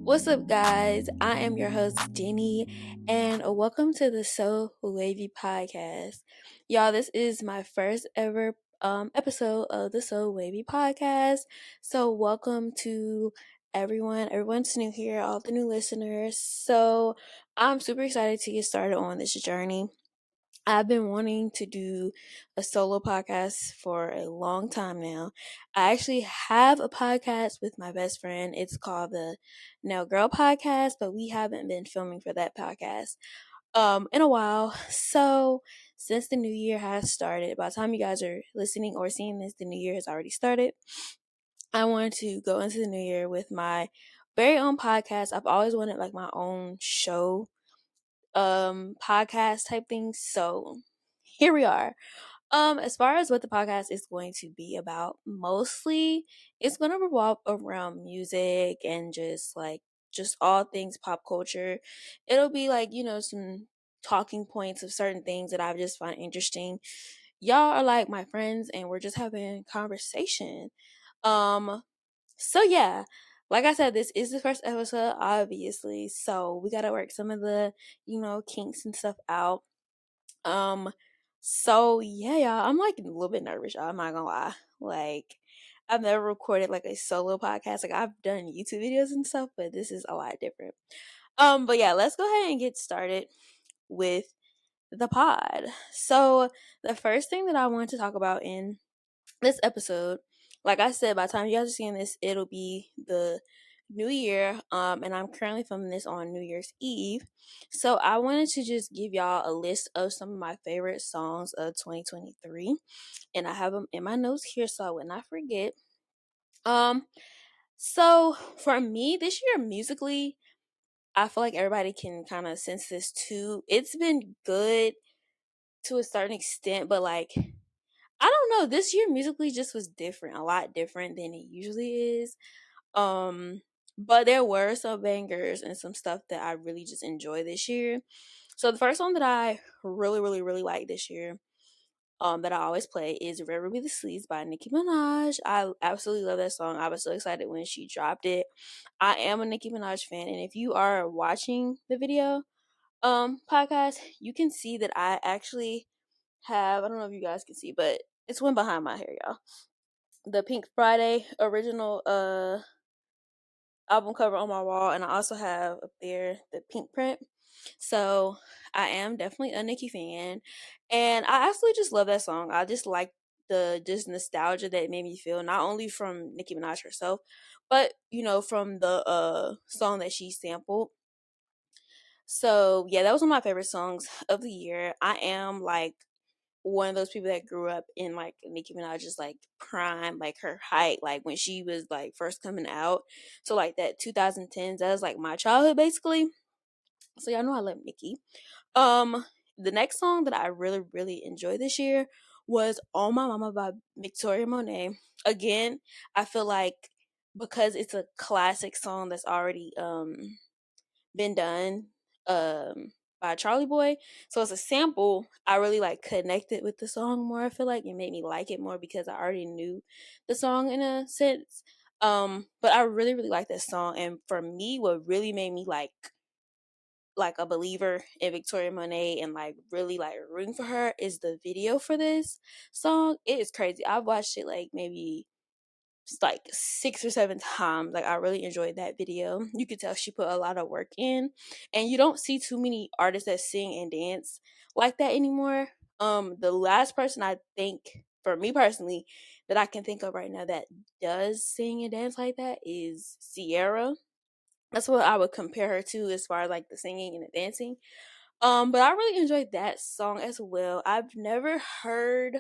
What's up, guys? I am your host, Denny, and welcome to the So Wavy podcast. Y'all, this is my first ever episode of the So Wavy podcast. So, welcome to everyone. Everyone's new here, all the new listeners. So, I'm super excited to get started on this journey. I've been wanting to do a solo podcast for a long time now. I actually have a podcast with my best friend. It's called the Now Girl podcast, but we haven't been filming for that podcast in a while. So, since the new year has started, by the time you guys are listening or seeing this, the new year has already started. I wanted to go into the new year with my very own podcast. I've always wanted like my own show podcast type thing. So, here we are. As far as what the podcast is going to be about, mostly it's going to revolve around music and just all things pop culture. It'll be like, some talking points of certain things that I've just found interesting. Y'all are like my friends and we're just having conversation. Um, so yeah, like I said, this is the first episode, obviously. So we gotta work some of the, kinks and stuff out. Um, so yeah, y'all, I'm like a little bit nervous, y'all. I'm not gonna lie. Like, I've never recorded like a solo podcast. Like, I've done YouTube videos and stuff, but this is a lot different. But yeah, let's go ahead and get started with the pod. So, the first thing that I want to talk about in this episode, like I said, by the time you guys are seeing this, it'll be the new year. And I'm currently filming this on New Year's Eve. So I wanted to just give y'all a list of some of my favorite songs of 2023. And I have them in my notes here so I would not forget. Um, so for me, this year musically, I feel like everybody can kind of sense this too. It's been good to a certain extent, but like I don't know, this year musically just was different, a lot different than it usually is. Um, but there were some bangers and some stuff that I really just enjoyed this year. So the first song that I really, really, really like this year, that I always play is River Be the Sleeves by Nicki Minaj. I absolutely love that song. I was so excited when she dropped it. I am a Nicki Minaj fan, and if you are watching the video podcast, you can see that I actually have, I don't know if you guys can see, but it's one behind my hair, y'all. The Pink Friday original album cover on my wall, and I also have up there the pink print. So I am definitely a Nicki fan, and I absolutely just love that song. I just like the just nostalgia that it made me feel, not only from Nicki Minaj herself, but from the song that she sampled. So yeah, that was one of my favorite songs of the year. I am like one of those people that grew up in like Nicki Minaj's like prime, like her height, like when she was like first coming out. So like that 2010s, that was like my childhood basically. So y'all know I love Nicki. Um, the next song that I really, really enjoyed this year was "On My Mama" by Victoria Monet. Again, I feel like because it's a classic song that's already been done by Charlie Boy. So as a sample, I really like connected with the song more. I feel like it made me like it more because I already knew the song in a sense. But I really, really like this song. And for me, what really made me like a believer in Victoria Monet and like really like rooting for her is the video for this song. It is crazy. I've watched it like maybe like 6 or 7 times. Like I really enjoyed that video. You could tell she put a lot of work in, and you don't see too many artists that sing and dance like that anymore. The last person I think, for me personally, that I can think of right now that does sing and dance like that is Sierra. That's what I would compare her to as far as like the singing and the dancing. But I really enjoyed that song as well. I've never heard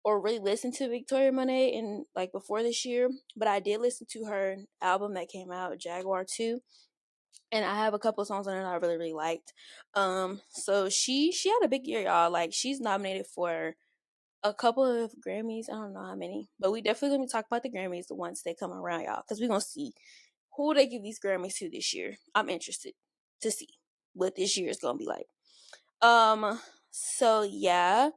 or really listened to Victoria Monet in like before this year, but I did listen to her album that came out, Jaguar 2, and I have a couple of songs on it that I really, really liked. So she had a big year, y'all. Like she's nominated for a couple of Grammys. I don't know how many, but we definitely gonna talk about the Grammys once they come around, y'all, because we're gonna see who they give these Grammys to this year. I'm interested to see what this year is gonna be like. So yeah.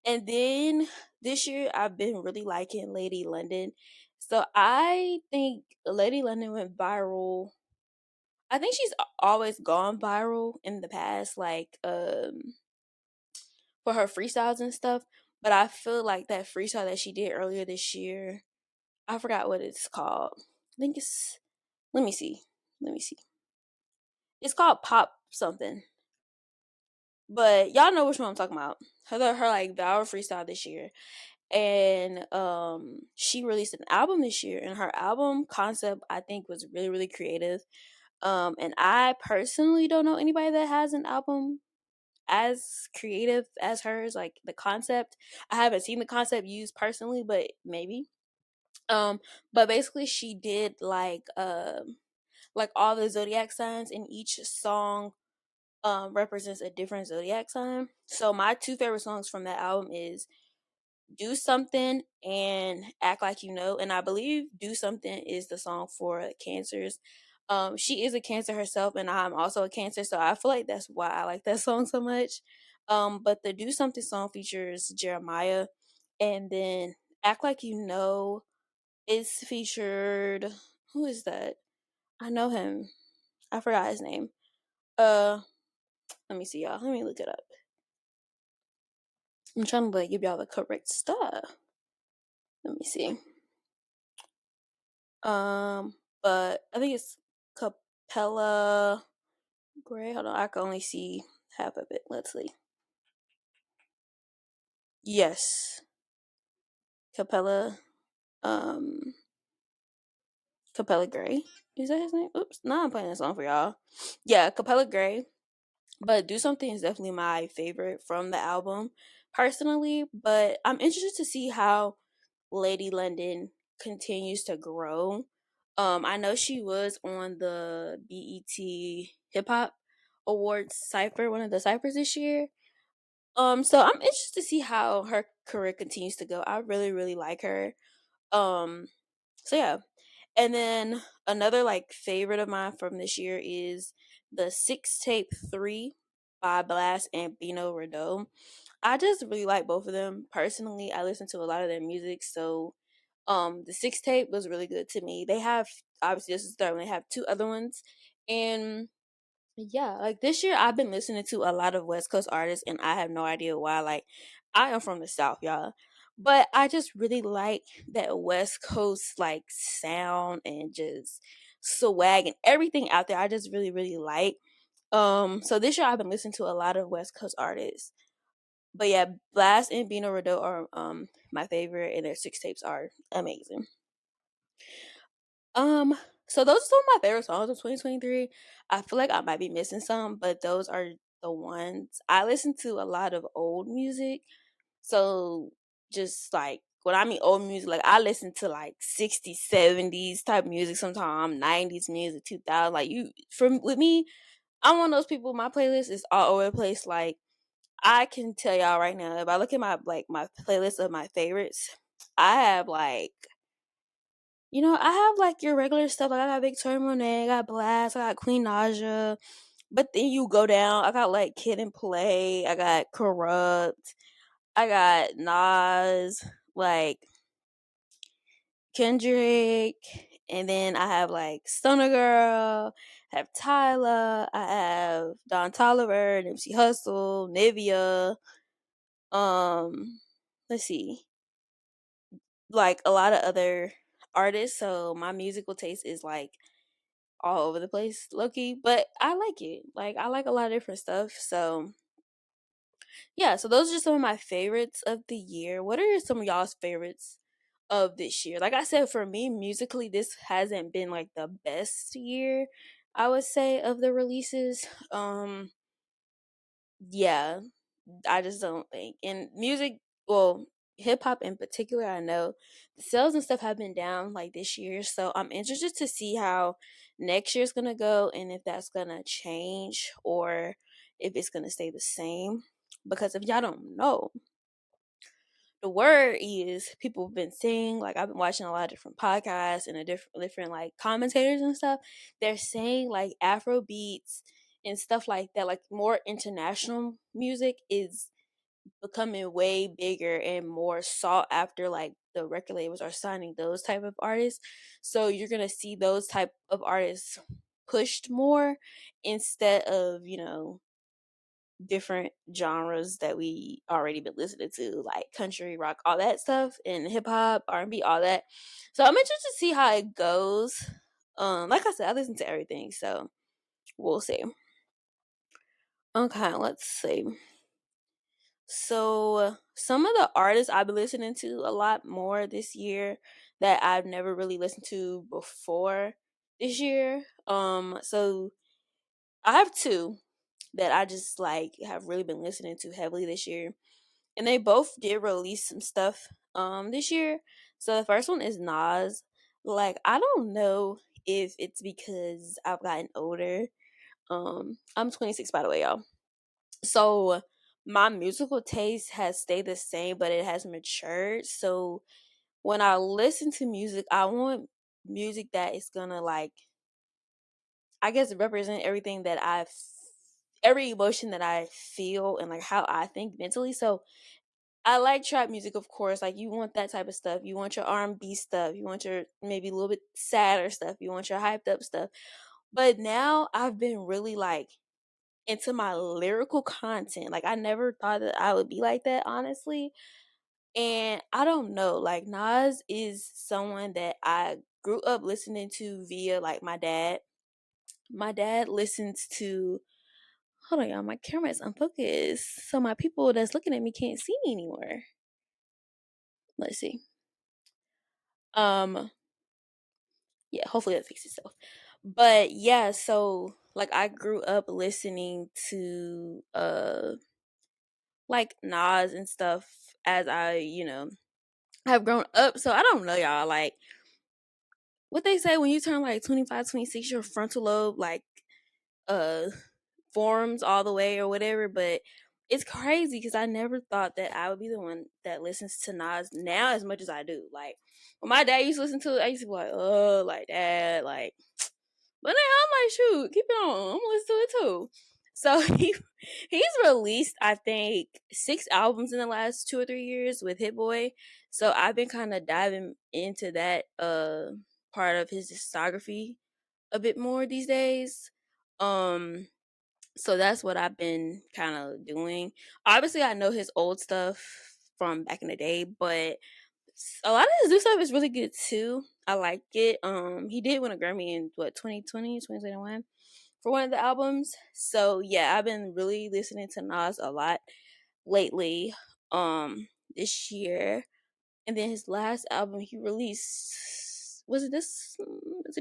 And then this year I've been really liking Lady London. So I think Lady London went viral I think she's always gone viral in the past, like for her freestyles and stuff. But I feel like that freestyle that she did earlier this year, I forgot what it's called. I think it's, let me see. Let me see. It's called Pop something. But y'all know which one I'm talking about. Her like viral freestyle this year. And she released an album this year, and her album concept I think was really, really creative. And I personally don't know anybody that has an album as creative as hers, like the concept. I haven't seen the concept used personally, but maybe. Um, but basically she did like all the zodiac signs, and each song represents a different zodiac sign. So my two favorite songs from that album is Do Something and Act Like You Know. And I believe Do Something is the song for cancers. She is a cancer herself, and I'm also a cancer, so I feel like that's why I like that song so much. But the Do Something song features Jeremiah, and then Act Like You Know is featured, who is that? I know him. I forgot his name. Uh Let me see, y'all. Let me look it up. I'm trying to like give y'all the correct stuff. Let me see. But I think it's Capella Gray. Hold on, I can only see half of it. Let's see. Yes, Capella. Um, Capella Gray. Is that his name? Oops. Now I'm playing a song for y'all. Yeah, Capella Gray. But Do Something is definitely my favorite from the album, personally. But I'm interested to see how Lady London continues to grow. I know she was on the BET Hip Hop Awards cipher, one of the ciphers this year. So I'm interested to see how her career continues to go. I really, really like her. Um, so yeah. And then another like favorite of mine from this year is the Six Tape 3 by Blast and Bino Rideau. I just really like both of them. Personally, I listen to a lot of their music, so the Six Tape was really good to me. They have, obviously this is the third one, they have two other ones. And yeah, like this year I've been listening to a lot of West Coast artists, and I have no idea why. Like, I am from the South, y'all. But I just really like that West Coast like sound and just swag and everything out there. I just really, really like. So this year I've been listening to a lot of West Coast artists. But yeah, Blast and Bino Rideau are my favorite, and their six tapes are amazing. Um, so those are some of my favorite songs of 2023. I feel like I might be missing some, but those are the ones. I listen to a lot of old music. So just like when I mean old music, like I listen to like 60s, 70s type music, sometimes 90s music, 2000. Like you from with me, I'm one of those people, my playlist is all over the place. Like I can tell y'all right now, if I look at my playlist of my favorites, I have like, I have like your regular stuff. Like I got Victoria Monet, I got Blast, I got Queen Naja. But then you go down, I got like Kid and Play, I got Corrupt, I got Nas, like Kendrick, and then I have like Stoner Girl, I have Tyler, I have Don Toliver, Nipsey Hussle, Nivea, let's see, like a lot of other artists. So my musical taste is like all over the place, Loki, but I like it. Like I like a lot of different stuff. So yeah, so those are just some of my favorites of the year. What are some of y'all's favorites of this year? Like I said, for me, musically, this hasn't been like the best year, I would say, of the releases. Yeah, I just don't think. And music, well, hip hop in particular, I know the sales and stuff have been down like this year. So I'm interested to see how next year's gonna go, and if that's gonna change or if it's gonna stay the same. Because if y'all don't know, the word is people have been saying, like I've been watching a lot of different podcasts and a different like commentators and stuff. They're saying like Afro beats and stuff like that, like more international music is becoming way bigger and more sought after. Like the record labels are signing those type of artists, so you're gonna see those type of artists pushed more instead of, different genres that we already been listening to, like country, rock, all that stuff, and hip hop, R&B, all that. So I'm interested to see how it goes. Like I said, I listen to everything, so we'll see. Okay, let's see. So some of the artists I've been listening to a lot more this year that I've never really listened to before this year. So I have two that I just like have really been listening to heavily this year. And they both did release some stuff this year. So the first one is Nas. Like, I don't know if it's because I've gotten older. I'm 26, by the way, y'all. So my musical taste has stayed the same, but it has matured. So when I listen to music, I want music that is gonna, like, I guess, represent everything that every emotion that I feel and like how I think mentally. So I like trap music, of course. Like, you want that type of stuff. You want your R&B stuff. You want your maybe a little bit sadder stuff. You want your hyped up stuff. But now I've been really like into my lyrical content. Like, I never thought that I would be like that, honestly. And I don't know. Like, Nas is someone that I grew up listening to via like my dad. My dad listens to. Hold on, y'all. My camera is unfocused, so my people that's looking at me can't see me anymore. Let's see. Um, yeah, hopefully that fixes itself. But yeah, so like I grew up listening to like Nas and stuff as I, have grown up. So I don't know, y'all, like what they say when you turn like 25, 26, your frontal lobe like uh forms all the way or whatever, but it's crazy because I never thought that I would be the one that listens to Nas now as much as I do. Like when my dad used to listen to it, I used to be like, oh, like dad, like. But now I'm like, shoot, keep it on. I'm gonna listen to it too. So he's released, I think, 6 albums in the last 2 or 3 years with Hit Boy. So I've been kind of diving into that part of his discography a bit more these days. Um so that's what I've been kind of doing. Obviously I know his old stuff from back in the day, but a lot of his new stuff is really good too. I like it. He did win a Grammy in what 2020, 2021 for one of the albums. So yeah, I've been really listening to Nas a lot lately. This year, and then his last album he released, was it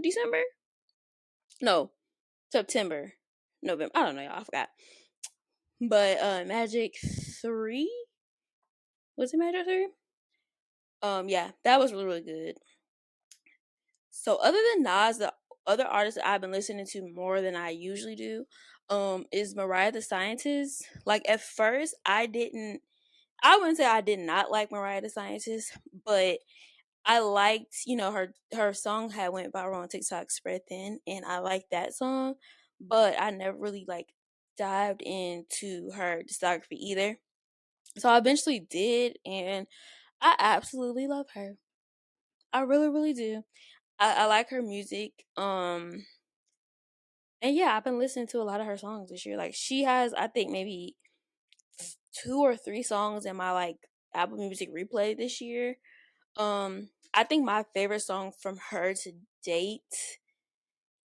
December? No, September, November. I don't know, y'all. I forgot. But Magic 3, was it Magic 3? Yeah, that was really really good. So other than Nas, the other artists that I've been listening to more than I usually do, is Mariah the Scientist. Like at first, I wouldn't say I did not like Mariah the Scientist, but I liked, her song had went viral on TikTok, Spread Thin, and I liked that song, but I never really like dived into her discography either. So I eventually did, and I absolutely love her. I really, really do. I like her music. And yeah, I've been listening to a lot of her songs this year. Like she has, I think maybe 2 or 3 songs in my like Apple Music replay this year. I think my favorite song from her to date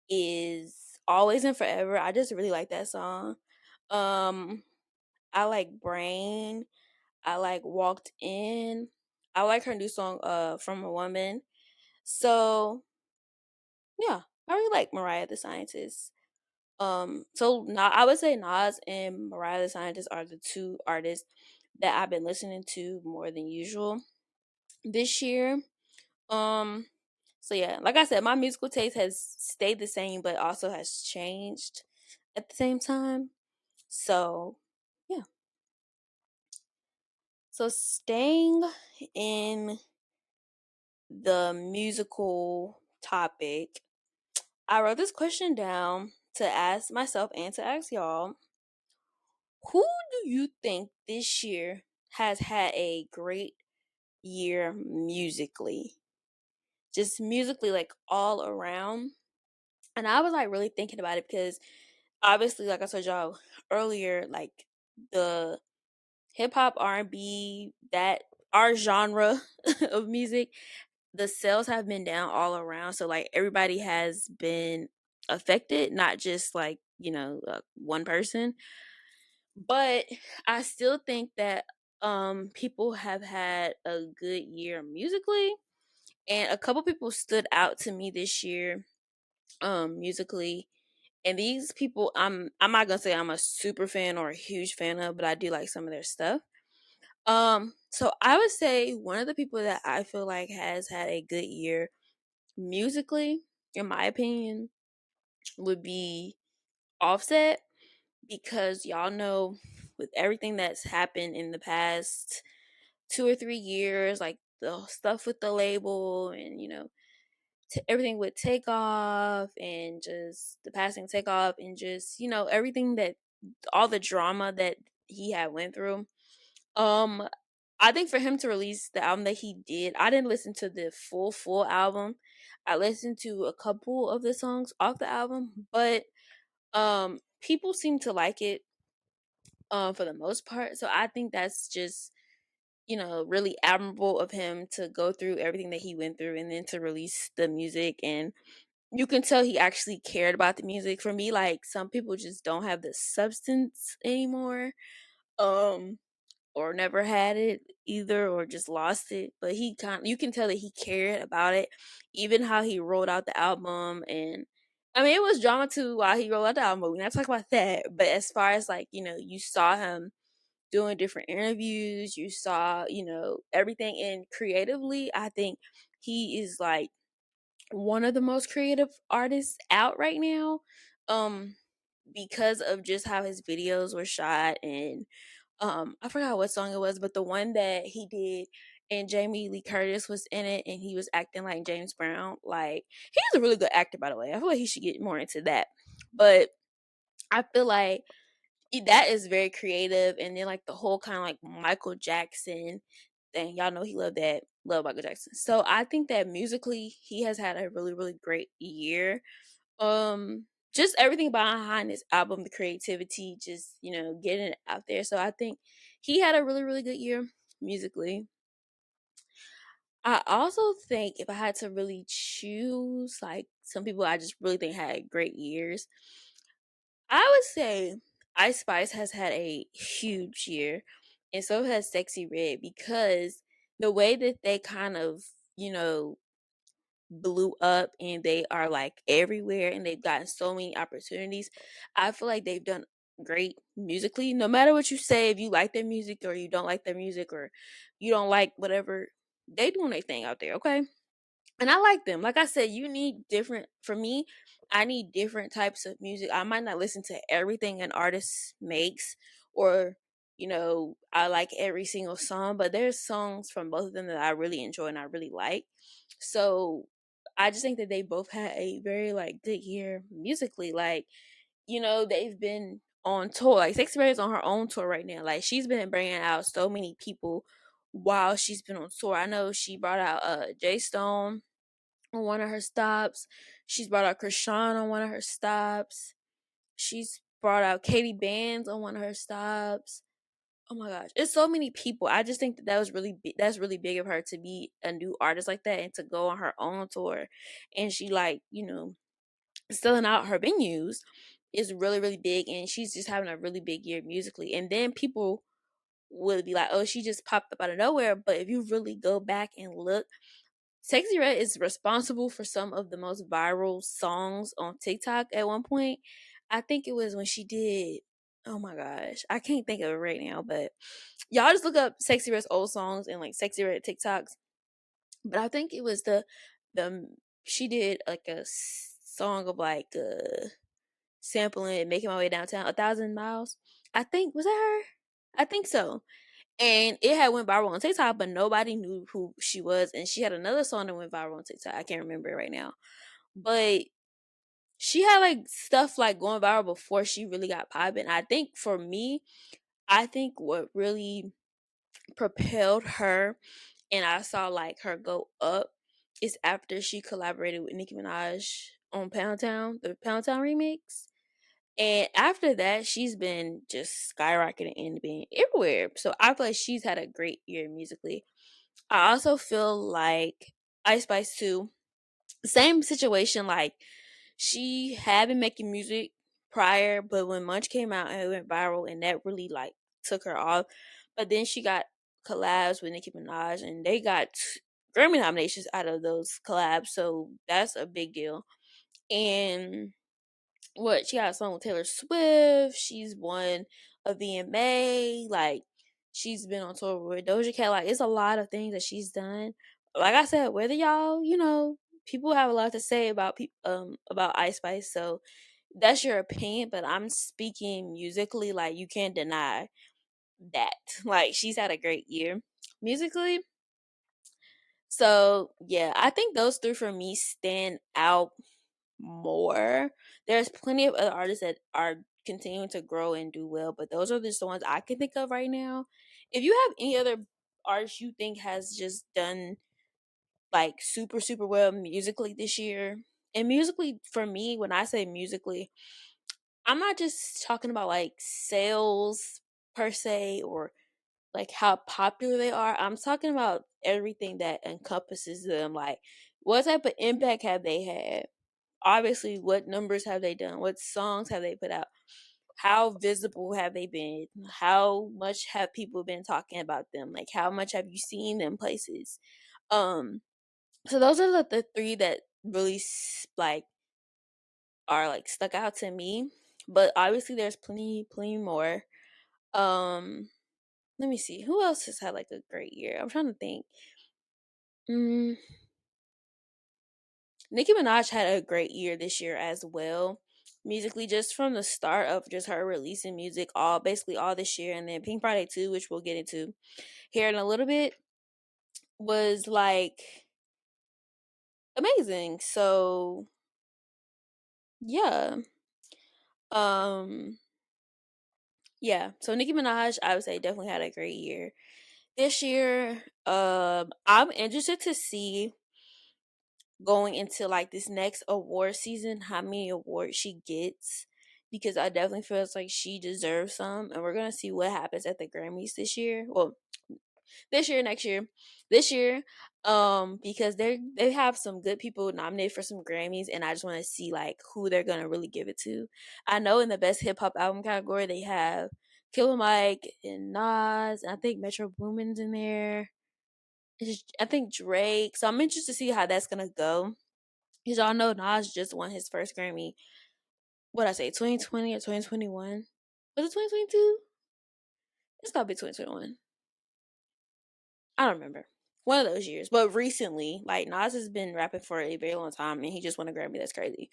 is Always and Forever. I just really like that song. Um, I like Brain. I like Walked In. I like her new song, From a Woman. So yeah, I really like Mariah the Scientist. So I would say Nas and Mariah the Scientist are the two artists that I've been listening to more than usual this year. Um, so yeah, like I said, my musical taste has stayed the same, but also has changed at the same time. So yeah. So staying in the musical topic, I wrote this question down to ask myself and to ask y'all. Who do you think this year has had a great year musically? Just musically, like all around. And I was like really thinking about it because obviously, like I told y'all earlier, like the hip hop, R&B, that our genre of music, the sales have been down all around. So like everybody has been affected, not just like, one person. But I still think that people have had a good year musically, and a couple people stood out to me this year musically. And these people, I'm not gonna say I'm a super fan or a huge fan of, but I do like some of their stuff. So I would say one of the people that I feel like has had a good year musically, in my opinion, would be Offset, because y'all know with everything that's happened in the past 2 or 3 years, like the stuff with the label and everything with Takeoff and just the passing Takeoff and just everything that all the drama that he had went through. Um, I think for him to release the album that he did, I didn't listen to the full album. I listened to a couple of the songs off the album, but people seem to like it for the most part. So I think that's just really admirable of him to go through everything that he went through and then to release the music. And you can tell he actually cared about the music. For me, like some people just don't have the substance anymore. Um or never had it either or just lost it, but you can tell that he cared about it, even how he rolled out the album. And I mean, it was drama too while he rolled out the album. We're not talking about that, but as far as like you saw him doing different interviews, you saw everything. And creatively, I think he is like one of the most creative artists out right now, um because of just how his videos were shot. And I forgot what song it was, but the one that he did and Jamie Lee Curtis was in it and he was acting like James Brown. Like, he's a really good actor, by the way. I feel like he should get more into that. But I feel like that is very creative. And then like the whole kind of like Michael Jackson thing, y'all know he love Michael Jackson. So I think that musically he has had a really, really great year. Just everything behind this album, the creativity, just getting it out there. So I think he had a really, really good year musically. I also think if I had to really choose like some people I just really think had great years, I would say Ice Spice has had a huge year, and so has Sexy Red, because the way that they kind of, you know, blew up and they are like everywhere and they've gotten so many opportunities. I feel like they've done great musically. No matter what you say, if you like their music or you don't like their music or you don't like whatever, they doing their thing out there, okay? And I like them. Like I said, you need different for me, I need different types of music. I might not listen to everything an artist makes or I like every single song, but there's songs from both of them that I really enjoy and I really like. So I just think that they both had a very like good year musically. Like, they've been on tour. Like Sexy Red is on her own tour right now. Like she's been bringing out so many people while she's been on tour. I know she brought out Jay Stone on one of her stops. She's brought out Krishan on one of her stops. She's brought out Katie Bands on one of her stops. Oh my gosh, it's so many people. I just think that that was that's really big of her to be a new artist like that and to go on her own tour, and she like selling out her venues is really, really big, and she's just having a really big year musically. And then people would be like, "Oh, she just popped up out of nowhere," but if you really go back and look, Sexy Red is responsible for some of the most viral songs on TikTok at one point. I think it was when she did, oh my gosh, I can't think of it right now, but y'all just look up Sexy Red's old songs and like Sexy Red TikToks. But I think it was the she did like a song of like sampling Making My Way Downtown, 1,000 miles. I think was that her? I think so. And it had went viral on TikTok, but nobody knew who she was. And she had another song that went viral on TikTok. I can't remember it right now. But she had like stuff like going viral before she really got popping. I think for me, I think what really propelled her and I saw like her go up is after she collaborated with Nicki Minaj on Pound Town, the Pound Town remix. And after that, she's been just skyrocketing and being everywhere. So I feel like she's had a great year musically. I also feel like Ice Spice too. Same situation. Like she had been making music prior, but when Munch came out and it went viral, and that really like took her off. But then she got collabs with Nicki Minaj, and they got Grammy nominations out of those collabs. So that's a big deal. And what she got a song with Taylor Swift. She's won a VMA. Like she's been on tour with Doja Cat. Like it's a lot of things that she's done. Like I said, whether y'all, people have a lot to say about Ice Spice. So that's your opinion, but I'm speaking musically. Like you can't deny that. Like she's had a great year musically. So yeah, I think those three for me stand out more. There's plenty of other artists that are continuing to grow and do well, but those are just the ones I can think of right now. If you have any other artist you think has just done like super super well musically this year, and musically for me, when I say musically, I'm not just talking about like sales per se or like how popular they are. I'm talking about everything that encompasses them. Like what type of impact have they had? Obviously, what numbers have they done? What songs have they put out? How visible have they been? How much have people been talking about them? Like how much have you seen them places? Um so those are the three that really like are like stuck out to me. But obviously there's plenty more. Um let me see. Who else has had like a great year? I'm trying to think. Mm, Nicki Minaj had a great year this year as well. Musically, just from the start of just her releasing music all basically all this year, and then Pink Friday 2, which we'll get into here in a little bit, was like amazing. So yeah. Um yeah. So Nicki Minaj, I would say definitely had a great year. This year, I'm interested to see going into like this next award season how many awards she gets, because I definitely feels like she deserves some, and we're gonna see what happens at the Grammys this year. Well, this year, next year, this year, because they have some good people nominated for some Grammys, and I just want to see like who they're gonna really give it to. I know in the best hip hop album category they have Killer Mike and Nas, and I think Metro Boomin's in there. I think Drake. So I'm interested to see how that's gonna go. Because y'all know Nas just won his first Grammy. What I say, 2020 or 2021? Was it 2022? It's gotta be 2021. I don't remember. One of those years. But recently, like Nas has been rapping for a very long time and he just won a Grammy. That's crazy.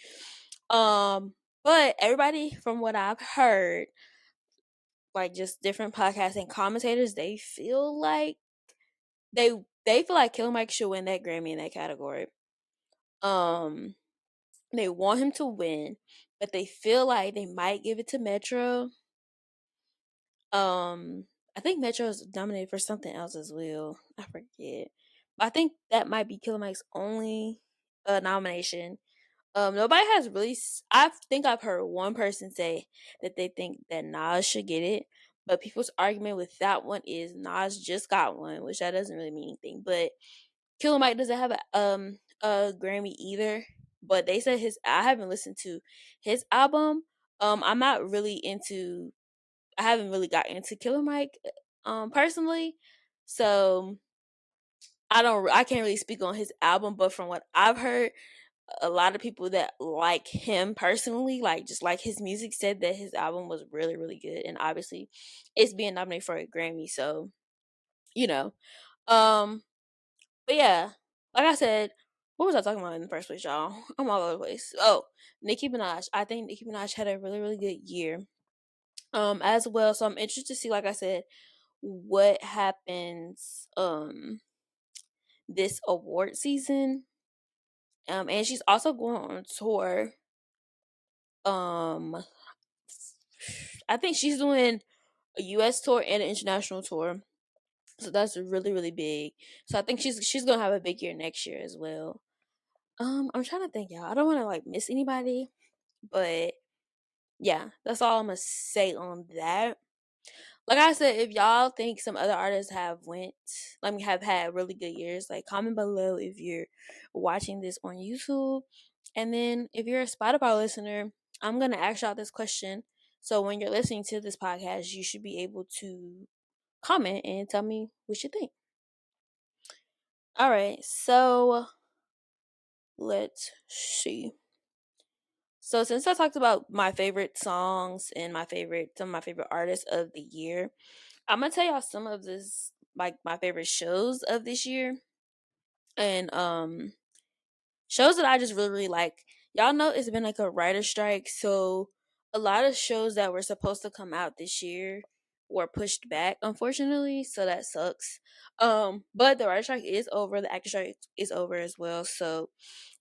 Um, but everybody from what I've heard, like just different podcasts and commentators, they feel like they they feel like Killer Mike should win that Grammy in that category. Um, they want him to win, but they feel like they might give it to Metro. I think Metro is nominated for something else as well. I forget. But I think that might be Killer Mike's only nomination. Nobody has really. I think I've heard one person say that they think that Nas should get it, but people's argument with that one is Nas just got one, which that doesn't really mean anything. But Killer Mike doesn't have a Grammy either. But they said his. I haven't listened to his album. I'm not really into. I haven't really got into Killer Mike, personally. So I can't really speak on his album, but from what I've heard, a lot of people that like him personally, like just like his music, said that his album was really really good, and obviously it's being nominated for a Grammy. So you know, um, but yeah, like I said, what was I talking about in the first place, y'all? I'm all over the place. Oh, Nicki Minaj. I think Nicki Minaj had a really really good year, as well. So I'm interested to see, like I said, what happens this award season. And she's also going on tour. Um I think she's doing a US tour and an international tour. So that's really, really big. So I think she's gonna have a big year next year as well. I'm trying to think, y'all. I don't want to like miss anybody, but yeah, that's all I'm gonna say on that. Like I said, if y'all think some other artists have had really good years, like comment below if you're watching this on YouTube. And then if you're a Spotify listener, I'm gonna ask y'all this question. So when you're listening to this podcast, you should be able to comment and tell me what you think. All right, so let's see. So since I talked about my favorite songs and some of my favorite artists of the year, I'm gonna tell y'all some of this like my favorite shows of this year and shows that I just really really like. Y'all know it's been like a writer strike, so a lot of shows that were supposed to come out this year were pushed back, unfortunately. So that sucks. But the writer strike is over. The actor strike is over as well. So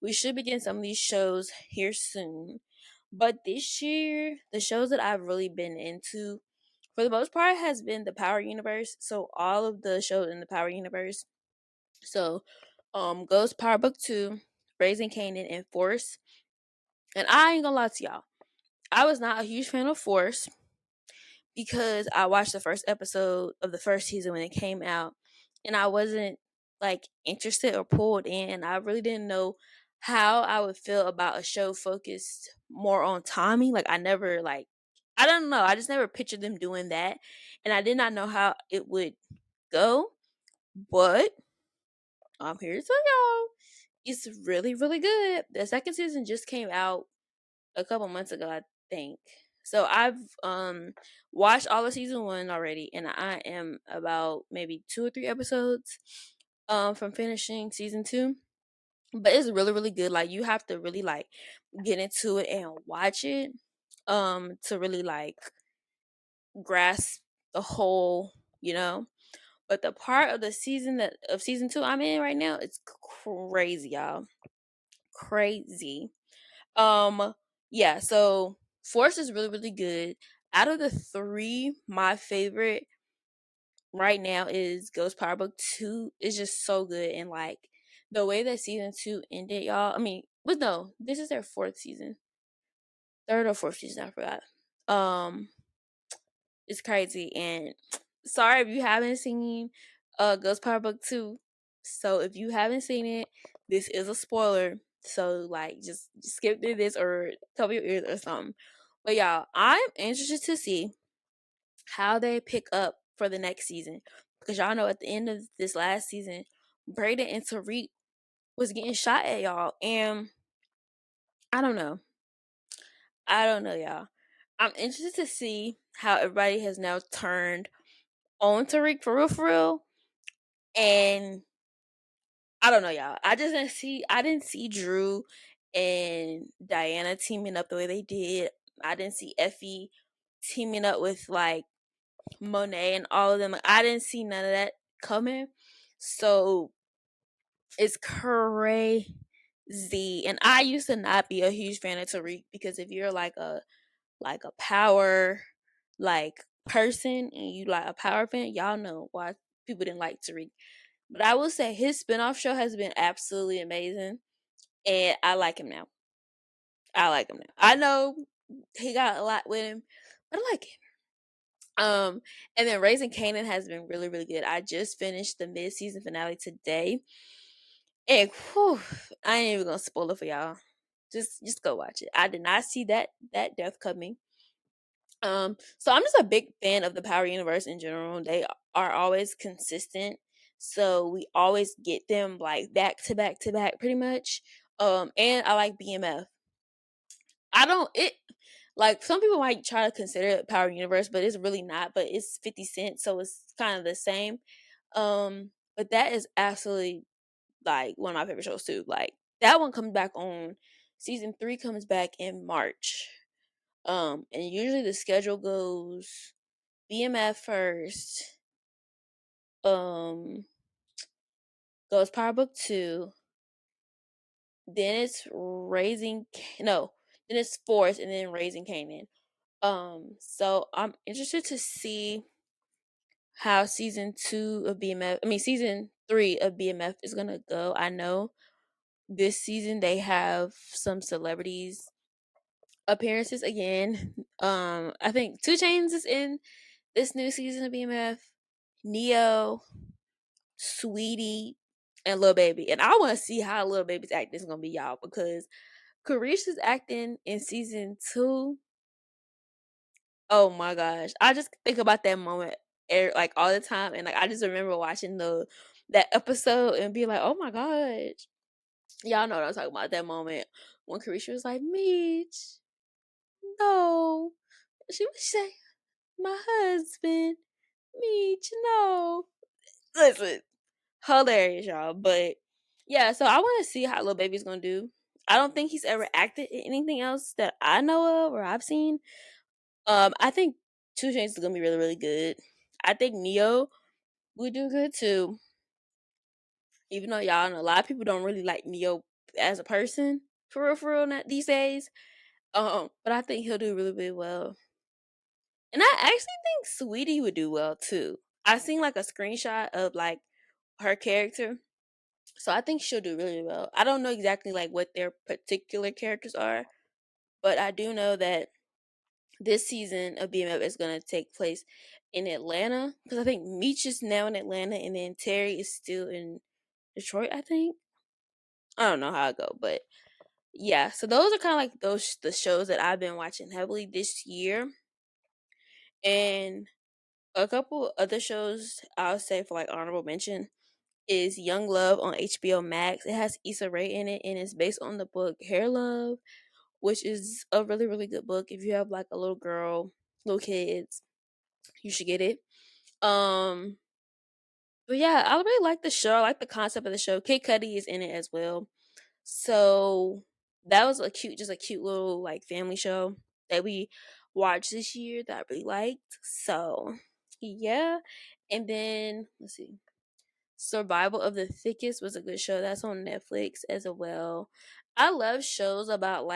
we should begin some of these shows here soon. But this year, the shows that I've really been into, for the most part, has been the Power Universe. So all of the shows in the Power Universe. So, Ghost Power Book 2, Raising Kanan, and Force. And I ain't gonna lie to y'all, I was not a huge fan of Force because I watched the first episode of the first season when it came out, and I wasn't like interested or pulled in. I really didn't know how I would feel about a show focused more on Tommy. Like I don't know. I just never pictured them doing that, and I did not know how it would go. But I'm here to tell y'all, it's really really good. The second season just came out a couple months ago, I think. So I've watched all of season 1 already, and I am about maybe 2 or 3 episodes from finishing season 2. But it's really really good. Like you have to really like get into it and watch it to really like grasp the whole, you know. But the part of the season that of season 2 I'm in right now, it's crazy, y'all. Crazy. Um, yeah, so Force is really, really good. Out of the three, my favorite right now is Ghost Power Book 2. It's just so good. And like the way that season 2 ended, y'all. I mean, but no, this is their fourth season. Third or fourth season, I forgot. Um, it's crazy. And sorry if you haven't seen Ghost Power Book 2. So if you haven't seen it, this is a spoiler. So like just skip through this or cover your ears or something. But y'all, I'm interested to see how they pick up for the next season. Because y'all know at the end of this last season, Brayden and Tariq was getting shot at, y'all. And I don't know. I don't know, y'all. I'm interested to see how everybody has now turned on Tariq for real. And I don't know, y'all. I didn't see Drew and Diana teaming up the way they did. I didn't see Effie teaming up with like Monet and all of them. I didn't see none of that coming. So it's crazy. And I used to not be a huge fan of Tariq because if you're like a power like person and you like a power fan, y'all know why people didn't like Tariq. But I will say his spinoff show has been absolutely amazing. And I like him now. I like him now. I know he got a lot with him, but I like him. And then Raising Kanan has been really, really good. I just finished the mid season finale today. And whew, I ain't even gonna spoil it for y'all. Just go watch it. I did not see that death coming. So I'm just a big fan of the Power Universe in general. They are always consistent. So we always get them like back to back to back pretty much. And I like BMF. I don't it like some people might try to consider it Power Universe, but it's really not. But it's 50 Cent, so it's kind of the same. But that is absolutely like one of my favorite shows too. Like that one comes back on season 3 comes back in March. And usually the schedule goes BMF first, um, goes Power Book 2, then it's no, then it's Force, and then Raising Kanan. So I'm interested to see how season 3 of BMF is gonna go. I know this season they have some celebrities appearances again. I think Two Chains is in this new season of BMF. Neo, Sweetie, and Lil Baby. And I want to see how Lil Baby's acting is gonna be, y'all, because Carisha's acting in season 2. Oh my gosh. I just think about that moment like all the time, and like I just remember watching the that episode and being like, "Oh my gosh." Y'all know what I'm talking about, that moment when Carisha was like, "Meech, no." She would say, "My husband, Meech, no." Listen, hilarious, y'all. But yeah, so I want to see how Lil Baby's gonna do. I don't think he's ever acted in anything else that I know of or I've seen. I think Two Chainz is gonna be really, really good. I think Neo would do good too. Even though y'all know a lot of people don't really like Neo as a person, for real, not these days. But I think he'll do really, really well. And I actually think Sweetie would do well too. I seen like a screenshot of like her character. So I think she'll do really well. I don't know exactly like what their particular characters are, but I do know that this season of BMF is going to take place in Atlanta because I think Meech is now in Atlanta and then Terry is still in Detroit, I think. I don't know how it go, but yeah. So those are kind of like those the shows that I've been watching heavily this year, and a couple other shows I'll say for like honorable mention is Young Love on HBO Max. It has Issa Rae in it, and it's based on the book Hair Love, which is a really, really good book. If you have like a little girl, little kids, you should get it. Um, but yeah, I really like the show. I like the concept of the show. Kid Cudi is in it as well. So that was just a cute little like family show that we watched this year that I really liked. So yeah. And then let's see. Survival of the Thickest was a good show. That's on Netflix as well. I love shows about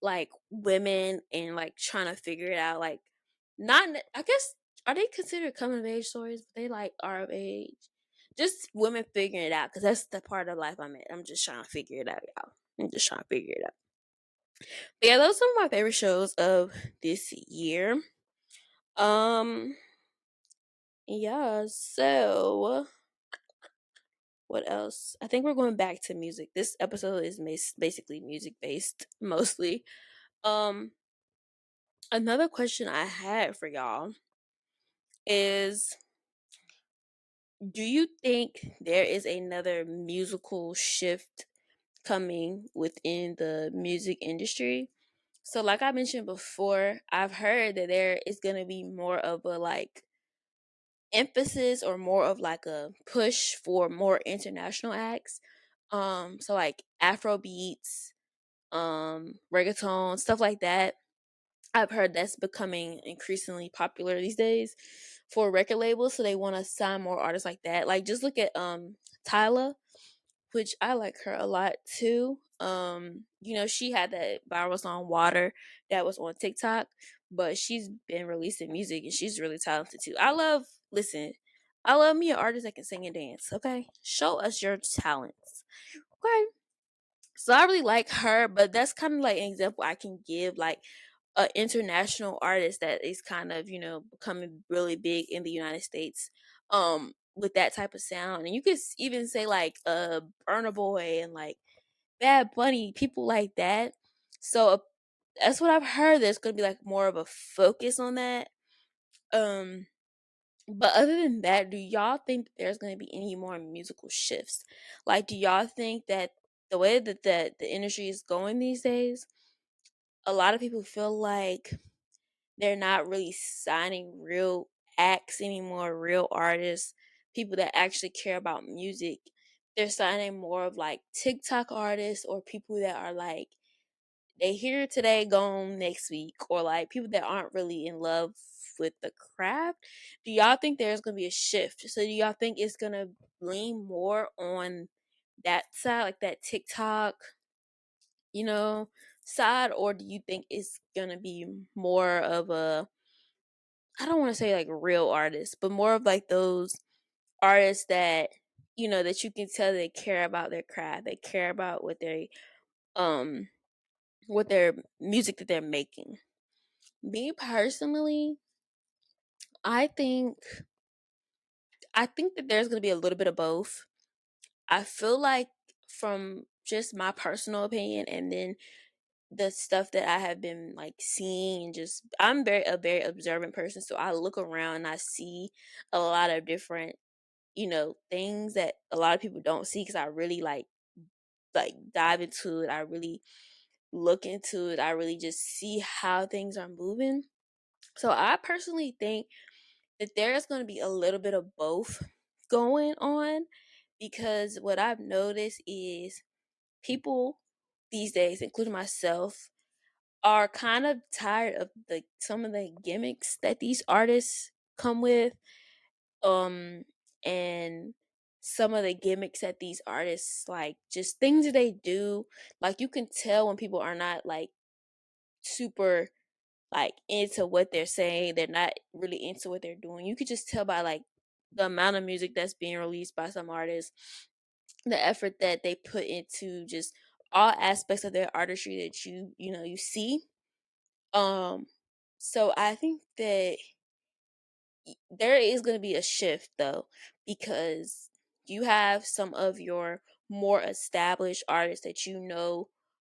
like women and like trying to figure it out. Like not I guess are they considered coming of age stories? But they like are of age. Just women figuring it out because that's the part of life I'm in. I'm just trying to figure it out, y'all. I'm just trying to figure it out. But yeah, those are some of my favorite shows of this year. Um, yeah. So what else? I think we're going back to music. This episode is basically music based mostly. Um, another question I had for y'all is, do you think there is another musical shift coming within the music industry? So like I mentioned before, I've heard that there is going to be more of a like emphasis or more of like a push for more international acts. So like Afro beats, reggaeton, stuff like that. I've heard that's becoming increasingly popular these days for record labels, so they want to sign more artists like that. Like just look at Tyla, which I like her a lot too. She had that viral song Water that was on TikTok, but she's been releasing music and she's really talented too. I love me an artist that can sing and dance, okay? Show us your talents. Okay. So I really like her, but that's kind of like an example I can give, like a international artist that is kind of becoming really big in the United States, with that type of sound. And you could even say like Burna Boy and like Bad Bunny, people like that. So that's what I've heard. There's gonna be like more of a focus on that. Um, but other than that, do y'all think that there's gonna be any more musical shifts? Like, do y'all think that the way that the industry is going these days, a lot of people feel like they're not really signing real acts anymore, real artists, people that actually care about music. They're signing more of like TikTok artists or people that are like they here today, gone next week, or like people that aren't really in love with the craft. Do y'all think there's gonna be a shift? So do y'all think it's gonna lean more on that side, like that TikTok, you know, side, or do you think it's gonna be more of a, I don't want to say like real artists, but more of like those artists that that you can tell they care about their craft, they care about um what their music that they're making. Me personally, I think I think that there's gonna be a little bit of both. I feel like from just my personal opinion and then the stuff that I have been like seeing and just I'm very observant person, so I look around and I see a lot of different, things that a lot of people don't see because I really like dive into it. I really look into it. I really just see how things are moving. So I personally think that there's going to be a little bit of both going on because what I've noticed is people these days, including myself, are kind of tired of the some of the gimmicks that these artists come with, um and some of the gimmicks that these artists like just things that they do, like you can tell when people are not like super like into what they're saying, they're not really into what they're doing. You could just tell by like the amount of music that's being released by some artists, the effort that they put into just all aspects of their artistry that you see. um so I think that there is going to be a shift though, because you have some of your more established artists that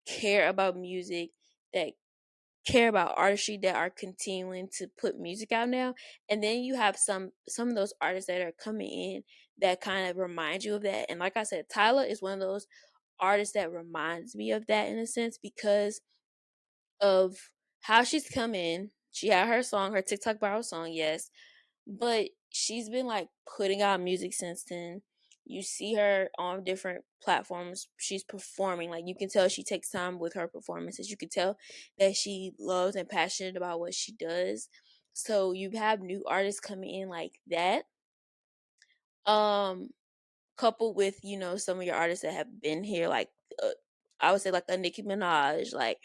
care about music, that care about artistry, that are continuing to put music out now. And then you have some of those artists that are coming in that kind of remind you of that. And like I said, Tyla is one of those artists that reminds me of that in a sense because of how she's come in. She had her song, her TikTok viral song, yes, but she's been like putting out music since then. You see her on different platforms. She's performing. Like you can tell she takes time with her performances. You can tell that she loves and passionate about what she does. So you have new artists coming in like that. Um coupled with some of your artists that have been here like uh, I would say like a Nicki Minaj. Like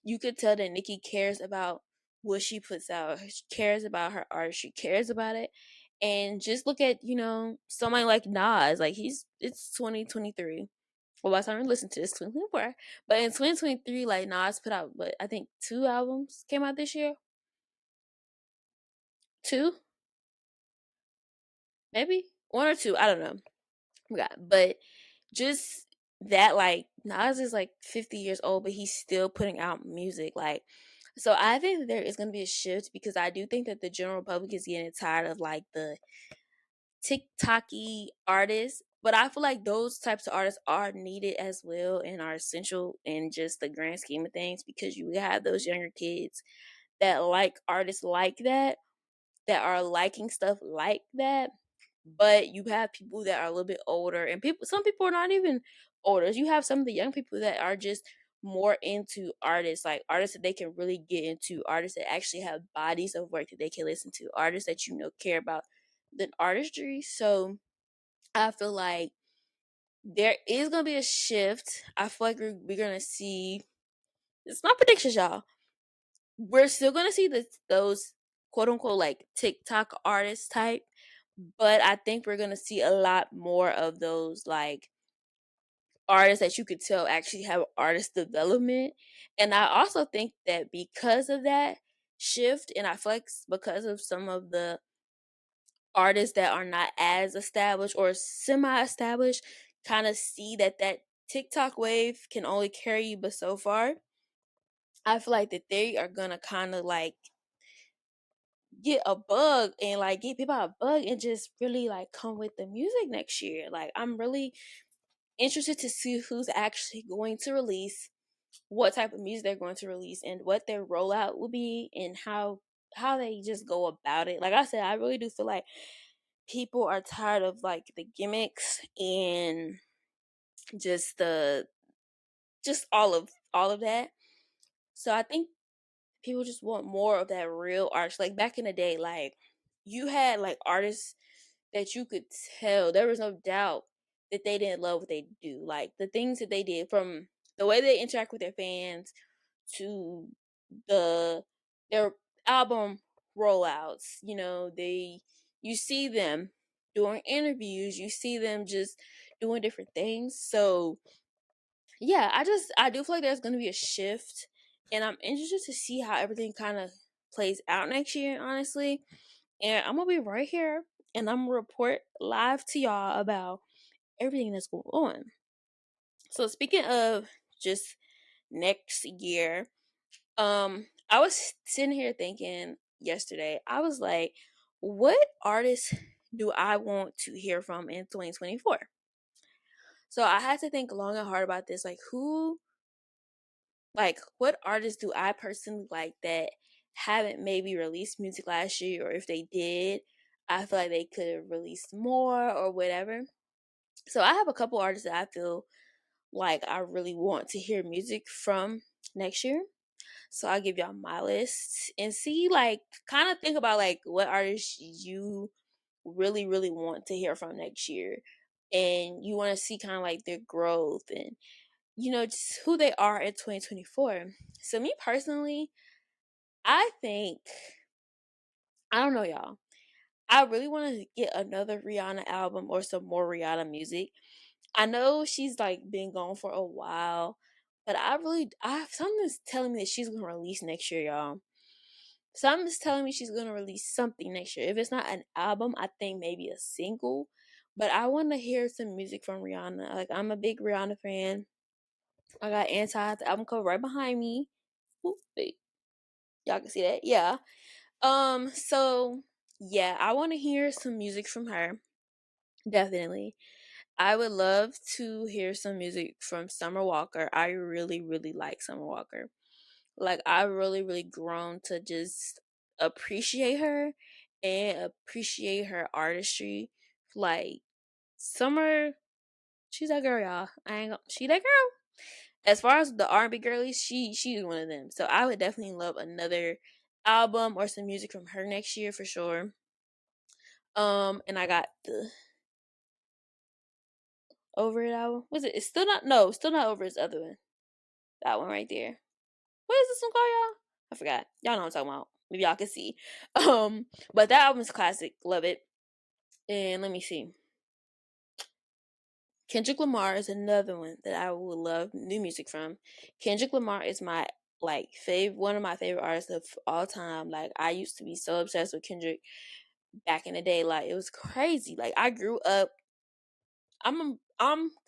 you could tell that Nicki cares about what she puts out. She cares about her art. She cares about it. And just look at somebody like Nas. Like it's 2023. Well, by the time we listen to this, 2024. But in 2023, like Nas put out, what I think 2 albums came out this year. Two, maybe one or two. I don't know. Yeah, but just that like Nas is like 50 years old, but he's still putting out music. Like, so I think that there is going to be a shift because I do think that the general public is getting tired of like the TikToky artists. But I feel like those types of artists are needed as well and are essential in just the grand scheme of things because you have those younger kids that like artists like that are liking stuff like that. But you have people that are a little bit older, and some people are not even older. You have some of the young people that are just more into artists, like artists that they can really get into, artists that actually have bodies of work that they can listen to, artists that care about the artistry. So I feel like there is gonna be a shift. I feel like we're gonna see. It's my predictions, y'all. We're still gonna see those quote unquote like TikTok artist type, but I think we're gonna see a lot more of those like artists that you could tell actually have artist development. And I also think that because of that shift, and I flex because of some of the artists that are not as established or semi-established, kind of see that TikTok wave can only carry you but so far. I feel like that they are gonna kind of like get a bug and like get people a bug and just really like come with the music next year. Like I'm really interested to see who's actually going to release, what type of music they're going to release, and what their rollout will be, and how they just go about it. Like I said, I really do feel like people are tired of like the gimmicks and just the just all of that. So I think people just want more of that real art. Like back in the day, like you had like artists that you could tell there was no doubt that they didn't love what they do. Like the things that they did, from the way they interact with their fans to their album rollouts. You see them. doing interviews, you see them just doing different things. So yeah, I do feel like there's gonna be a shift, and I'm interested to see how everything kind of plays out next year, honestly. And I'm gonna be right here, and I'm gonna report live to y'all about everything that's going on. So speaking of just next year, I was sitting here thinking yesterday, I was like, what artists do I want to hear from in 2024? So I had to think long and hard about this. Like, what artists do I personally like that haven't maybe released music last year, or if they did, I feel like they could have released more or whatever. So I have a couple artists that I feel like I really want to hear music from next year. So I'll give y'all my list and see, like, kind of think about like what artists you really, really want to hear from next year. And you want to see kind of like their growth and, just who they are in 2024. So, me personally, I think, I don't know, y'all. I really want to get another Rihanna album or some more Rihanna music. I know she's like been gone for a while, but something's telling me that she's gonna release next year, y'all. Something's telling me she's gonna release something next year. If it's not an album, I think maybe a single. But I want to hear some music from Rihanna. Like, I'm a big Rihanna fan. I got Anti, the album cover right behind me. Oop, wait, y'all can see that? Yeah. So yeah, I want to hear some music from her. Definitely. I would love to hear some music from Summer Walker. I really, really like Summer Walker. Like, I really, really grown to just appreciate her and appreciate her artistry. Like, Summer, she's that girl, y'all. She that girl. As far as the R&B girlies, she's one of them. So I would definitely love another album or some music from her next year for sure. And I got the Over It album. Was it? It's still not. No, still not Over. It's the other one. That one right there. What is this one called, y'all? I forgot. Y'all know what I'm talking about. Maybe y'all can see. But that album's classic. Love it. And let me see. Kendrick Lamar is another one that I would love new music from. Kendrick Lamar is my one of my favorite artists of all time. Like, I used to be so obsessed with Kendrick back in the day. Like, it was crazy. Like, I grew up. I'm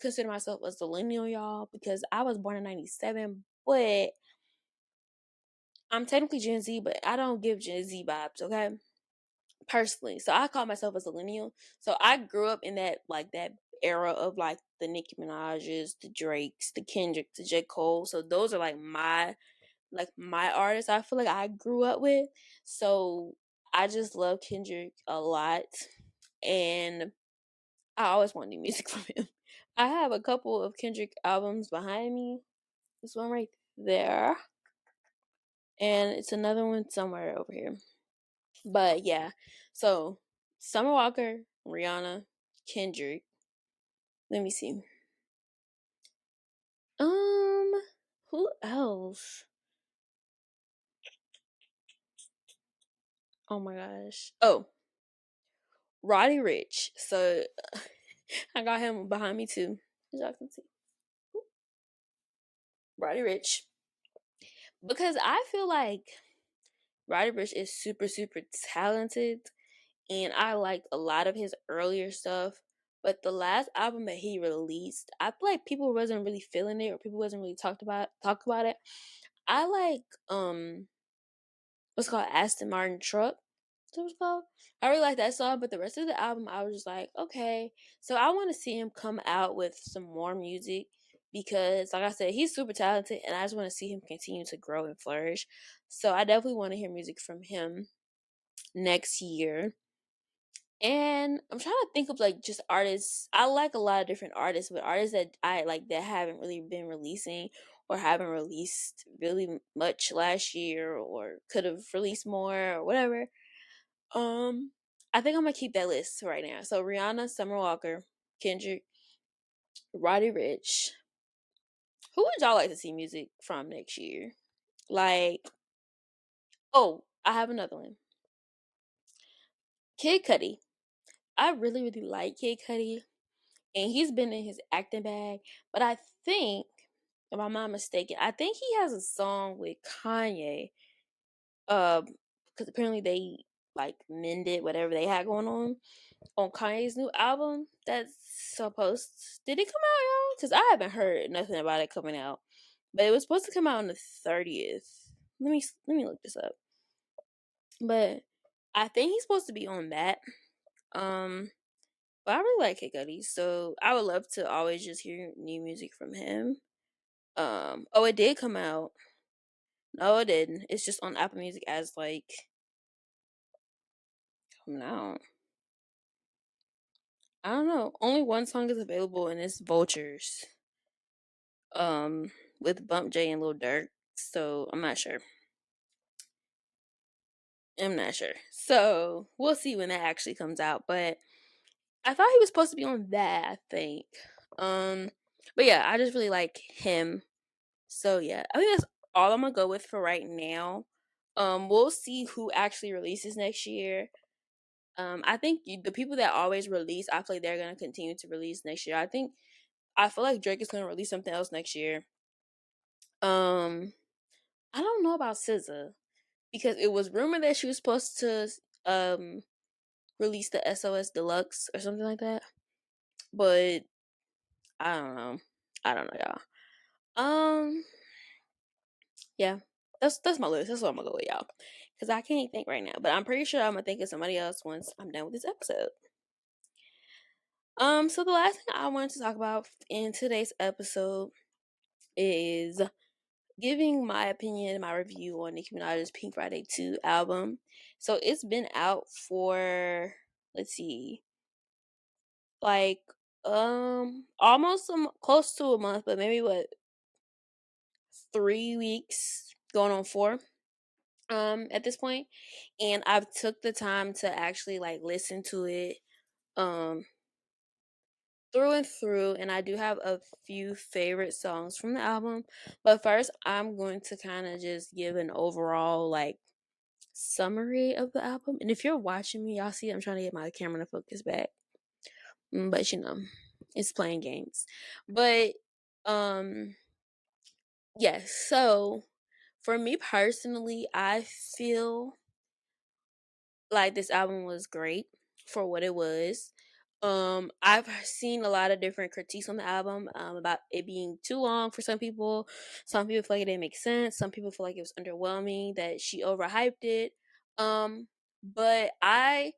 considering myself a millennial, y'all, because I was born in '97, but I'm technically Gen Z, but I don't give Gen Z vibes, okay? Personally. So I call myself a millennial. So I grew up in that era of like the Nicki Minaj's, the Drakes, the Kendrick, the J. Cole. So those are like my artists I feel like I grew up with. So I just love Kendrick a lot. And I always want new music from him. I have a couple of Kendrick albums behind me. This one right there. And it's another one somewhere over here. But yeah. So Summer Walker, Rihanna, Kendrick. Let me see. Um who else? Oh my gosh. Oh, Roddy Rich. So I got him behind me too. As y'all can see. Roddy Rich. Because I feel like Roddy Rich is super, super talented, and I liked a lot of his earlier stuff. But the last album that he released, I feel like people wasn't really feeling it, or people wasn't really talk about it. I like what's called Aston Martin Truck. That's what it's called. I really like that song, but the rest of the album, I was just like, okay. So I want to see him come out with some more music because, like I said, he's super talented, and I just want to see him continue to grow and flourish. So I definitely want to hear music from him next year. And I'm trying to think of like just artists. I like a lot of different artists, but artists that I like that haven't really been releasing or haven't released really much last year or could have released more or whatever. Um, I think I'm gonna keep that list right now. So Rihanna, Summer Walker, Kendrick, Roddy Rich. Who would y'all like to see music from next year? Like, oh, I have another one. Kid Cudi. I really, really like Kid Cudi, and he's been in his acting bag. But I think, if I'm not mistaken, I think he has a song with Kanye. Because apparently they like mended whatever they had going on Kanye's new album. That's supposed. Did it come out, y'all? Because I haven't heard nothing about it coming out, but it was supposed to come out on the 30th. Let me look this up. But I think he's supposed to be on that. Um, but I really like Kid Cudi, so I would love to always just hear new music from him. Oh, it did come out. No, it didn't. It's just on Apple Music as like coming out. I don't know. Only one song is available, and it's Vultures. Um, with Bump J and Lil Durk. So I'm not sure. I'm not sure. So we'll see when that actually comes out. But I thought he was supposed to be on that, I think. Um, but yeah, I just really like him. So yeah, I think that's all I'm gonna go with for right now. We'll see who actually releases next year. I think the people that always release, I feel like they're gonna continue to release next year. I feel like Drake is gonna release something else next year. Um, I don't know about SZA because it was rumored that she was supposed to um release the SOS Deluxe or something like that, but I don't know. I don't know, y'all. Yeah, that's my list. That's what I'm gonna go with, y'all, because I can't think right now. But I'm pretty sure I'm gonna think of somebody else once I'm done with this episode. So the last thing I wanted to talk about in today's episode is giving my opinion, my review on Nicki Minaj's Pink Friday 2 album. So it's been out for, let's see, like almost close to a month, but maybe what, 3 weeks, going on 4 at this point. And I've took the time to actually like listen to it um through and through, and I do have a few favorite songs from the album. But first I'm going to kind of just give an overall like summary of the album. And if you're watching me, y'all see I'm trying to get my camera to focus back. But you know, it's playing games. But um yes, so for me personally, I feel like this album was great for what it was. I've seen a lot of different critiques on the album about it being too long for some people. Some people feel like it didn't make sense. Some people feel like it was underwhelming, that she overhyped it. But I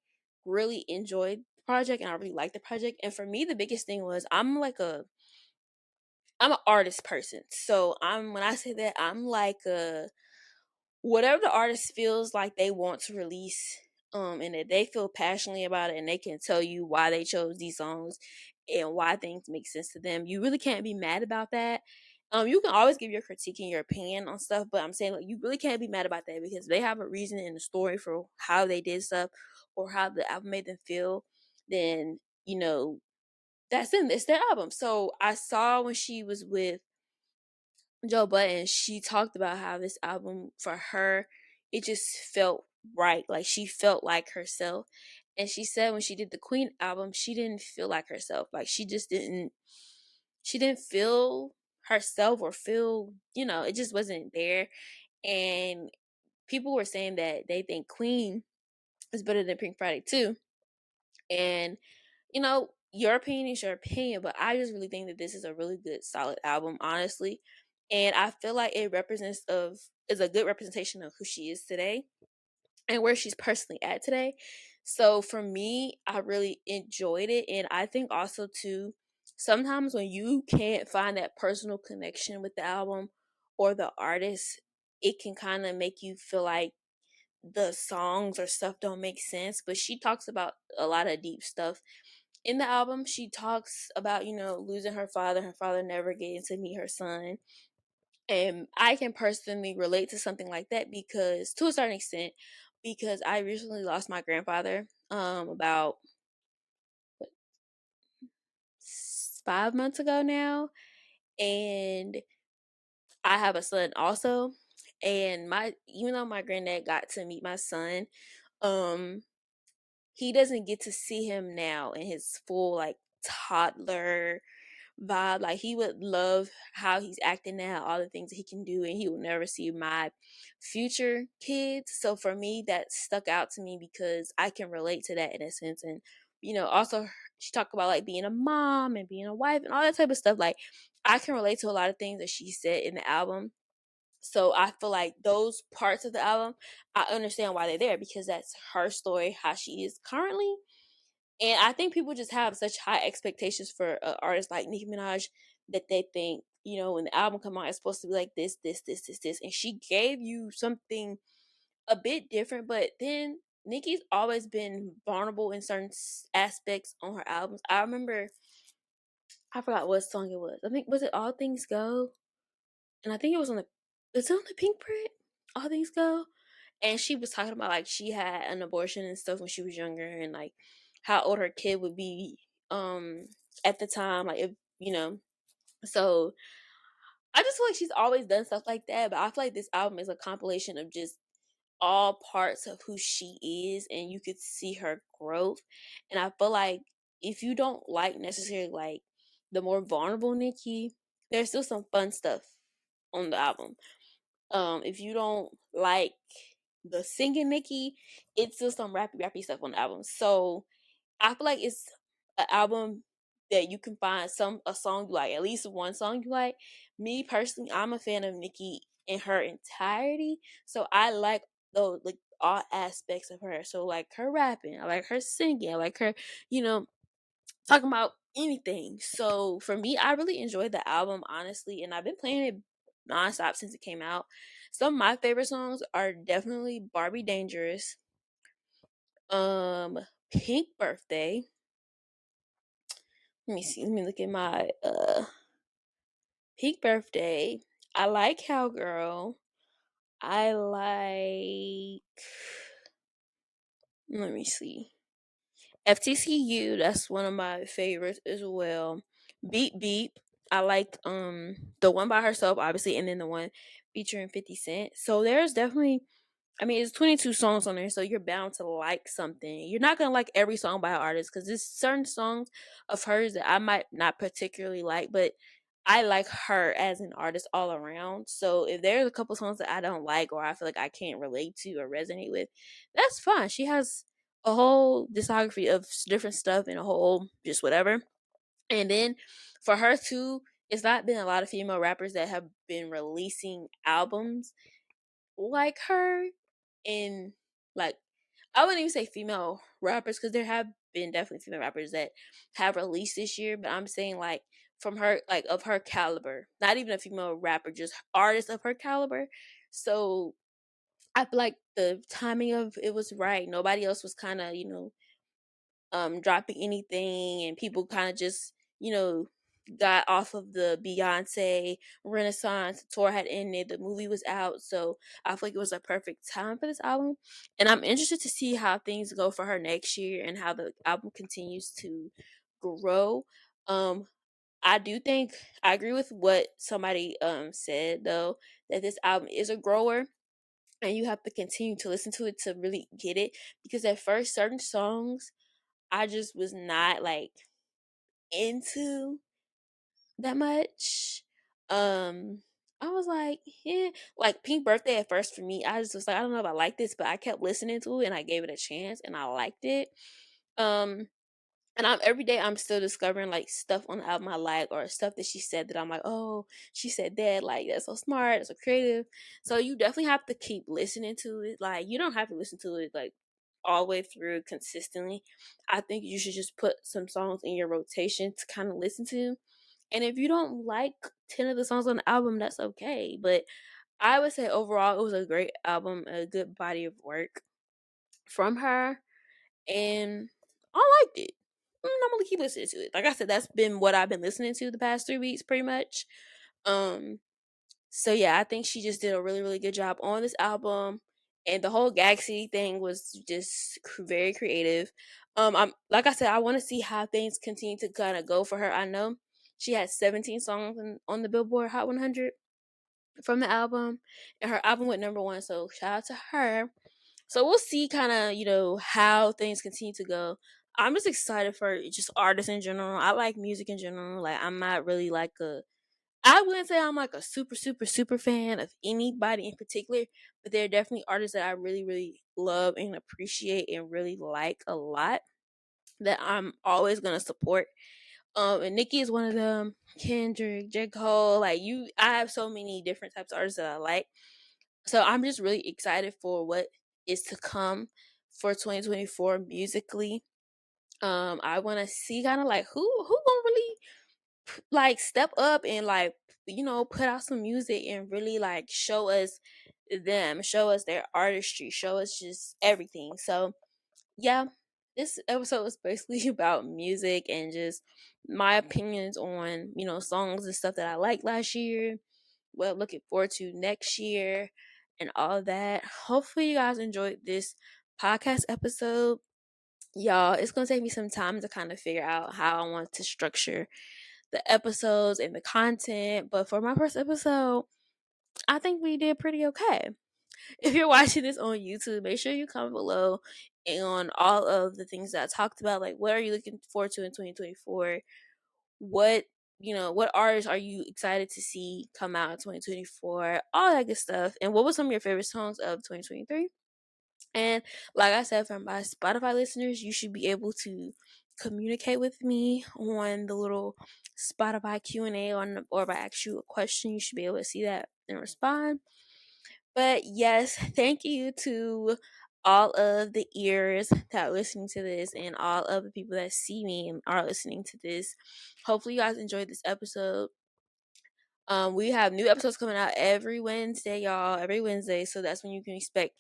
really enjoyed the project and I really liked the project. And for me, the biggest thing was I'm an artist person. So when I say that, I'm like a whatever the artist feels like they want to release, and that they feel passionately about it and they can tell you why they chose these songs and why things make sense to them, you really can't be mad about that. You can always give your critique and your opinion on stuff, but I'm saying like you really can't be mad about that because they have a reason and a story for how they did stuff or how the album made them feel. Then you know that's them, it's their album. So I saw when she was with Joe Button, she talked about how this album for her, it just felt right. Like she felt like herself. And she said when she did the Queen album, she didn't feel like herself. Like she didn't feel herself or feel, it just wasn't there. And people were saying that they think Queen is better than Pink Friday too. And your opinion is your opinion, but I just really think that this is a really good, solid album, honestly. And I feel like it is a good representation of who she is today and where she's personally at today. So for me, I really enjoyed it. And I think also too, sometimes when you can't find that personal connection with the album or the artist, it can kind of make you feel like the songs or stuff don't make sense. But she talks about a lot of deep stuff in the album. She talks about, losing her father never getting to meet her son. And I can personally relate to something like that because, to a certain extent, because I recently lost my grandfather about what, 5 months ago now. And I have a son also. And even though my granddad got to meet my son, um, he doesn't get to see him now in his full like toddler vibe. Like he would love how he's acting now, all the things that he can do, and he will never see my future kids. So for me, that stuck out to me because I can relate to that in a sense. And also she talked about like being a mom and being a wife and all that type of stuff. Like I can relate to a lot of things that she said in the album. So I feel like those parts of the album, I understand why they're there because that's her story, how she is currently. And I think people just have such high expectations for an artist like Nicki Minaj that they think, when the album come out, it's supposed to be like this. And she gave you something a bit different, but then Nicki's always been vulnerable in certain aspects on her albums. I remember, I forgot what song it was. I think, was it All Things Go? And I think it's on the Pink print, All Things Go. And she was talking about like she had an abortion and stuff when she was younger, and like how old her kid would be at the time, like if so I just feel like she's always done stuff like that, but I feel like this album is a compilation of just all parts of who she is, and you could see her growth. And I feel like if you don't like necessarily like the more vulnerable Nicki, there's still some fun stuff on the album. If you don't like the singing Nicki, it's still some rappy stuff on the album. So I feel like it's an album that you can find a song you like, at least one song you like. Me personally, I'm a fan of Nicki in her entirety, so I like those like all aspects of her. So like her rapping, I like her singing, I like her, you know, talking about anything. So for me, I really enjoyed the album honestly, and I've been playing it nonstop since it came out. Some of my favorite songs are definitely Barbie Dangerous, Pink Birthday. Let me see. Let me look at my Pink Birthday. I like Cowgirl. I like, let me see. FTCU, that's one of my favorites as well. Beep Beep. I like the one by herself, obviously, and then the one featuring 50 Cent. So there's definitely, I mean, it's 22 songs on there, so you're bound to like something. You're not gonna like every song by an artist because there's certain songs of hers that I might not particularly like, but I like her as an artist all around. So if there's a couple songs that I don't like or I feel like I can't relate to or resonate with, that's fine. She has a whole discography of different stuff and a whole just whatever. And then for her too, it's not been a lot of female rappers that have been releasing albums like her. And like I wouldn't even say female rappers because there have been definitely female rappers that have released this year, but I'm saying like from her, like of her caliber, not even a female rapper, just artists of her caliber. So I feel like the timing of it was right. Nobody else was kind of dropping anything, and people kind of just got off of the Beyonce Renaissance tour had ended, the movie was out, so I feel like it was a perfect time for this album. And I'm interested to see how things go for her next year and how the album continues to grow. I do think I agree with what somebody said though, that this album is a grower and you have to continue to listen to it to really get it, because at first certain songs I just was not like into that much. I was like, yeah, like Pink Birthday at first for me, I just was like, I don't know if I like this, but I kept listening to it and I gave it a chance and I liked it. Um, and I'm every day I'm still discovering like stuff on the album I like, or stuff that she said that I'm like, oh, she said that, like that's so smart, that's so creative. So you definitely have to keep listening to it. Like you don't have to listen to it like all the way through consistently. I think you should just put some songs in your rotation to kind of listen to. And if you don't like 10 of the songs on the album, that's okay. But I would say overall it was a great album, a good body of work from her, and I liked it. I'm gonna keep listening to it. Like I said, that's been what I've been listening to the past 3 weeks, pretty much. Um, so yeah, I think she just did a really, really good job on this album, and the whole Galaxy thing was just very creative. I'm like I said, I want to see how things continue to kind of go for her. I know she had 17 songs on the Billboard Hot 100 from the album, and her album went number one. So shout out to her. So we'll see kind of, how things continue to go. I'm just excited for just artists in general. I like music in general. Like, I'm not really like I wouldn't say I'm like a super, super, super fan of anybody in particular, but there are definitely artists that I really, really love and appreciate and really like a lot that I'm always gonna support. And Nicki is one of them. Kendrick, J. Cole, I have so many different types of artists that I like. So I'm just really excited for what is to come for 2024 musically. I want to see kind of like who gonna really like step up and like put out some music and really like show us them, show us their artistry, show us just everything. So yeah, this episode was basically about music and just my opinions on songs and stuff that I liked last year, well, looking forward to next year and all that. Hopefully you guys enjoyed this podcast episode. Y'all, it's gonna take me some time to kind of figure out how I want to structure the episodes and the content, but for my first episode, I think we did pretty okay. If you're watching this on YouTube, make sure you comment below on all of the things that I talked about. Like, what are you looking forward to in 2024? What what artists are you excited to see come out in 2024? All that good stuff. And what were some of your favorite songs of 2023? And like I said, for my Spotify listeners, you should be able to communicate with me on the little Spotify Q&A, or if I ask you a question, you should be able to see that and respond. But yes, thank you to all of the ears that are listening to this and all of the people that see me and are listening to this. Hopefully you guys enjoyed this episode. We have new episodes coming out every Wednesday, y'all. Every Wednesday. So that's when you can expect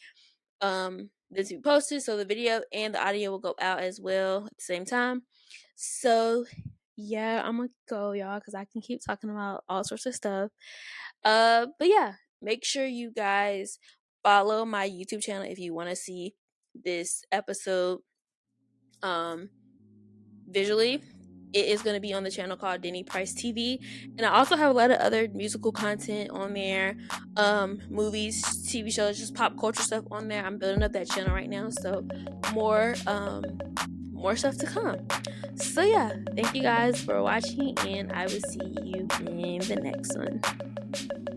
this to be posted. So the video and the audio will go out as well at the same time. So yeah, I'm gonna go, y'all, because I can keep talking about all sorts of stuff. But yeah, make sure you guys follow my YouTube channel if you want to see this episode visually. It is going to be on the channel called Denny Price TV, and I also have a lot of other musical content on there, movies, TV shows, just pop culture stuff on there. I'm building up that channel right now, so more stuff to come. So yeah, thank you guys for watching, and I will see you in the next one.